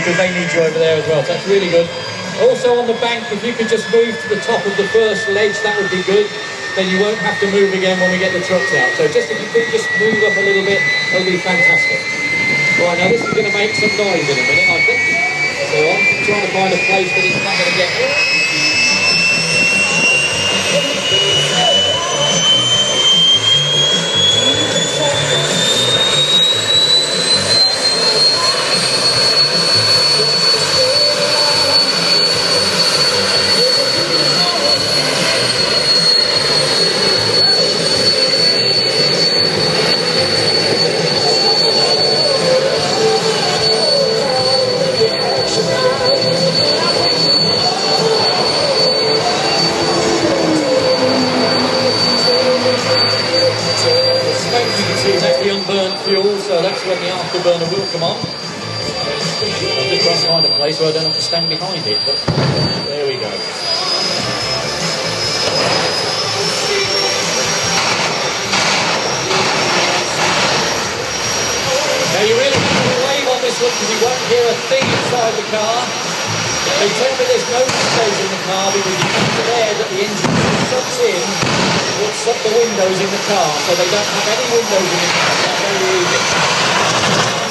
because they need you over there as well. So that's really good. Also on the bank, if you could just move to the top of the first ledge, that would be good. Then you won't have to move again when we get the trucks out. So just if you could just move up a little bit, that'll be fantastic. Right, now this is going to make some noise in a minute, I think. So I'm trying to find a place that it's not going to get here. Unburnt fuel, so that's when the afterburner will come on. I'm just trying to find a place where I don't have to stand behind it, but there we go. Now you really have to wave on this one because you won't hear a thing inside the car. They tell me there's no windows in the car because the amount of air that the engine sucks in will suck the windows in the car, so they don't have any windows in the car. That's very easy.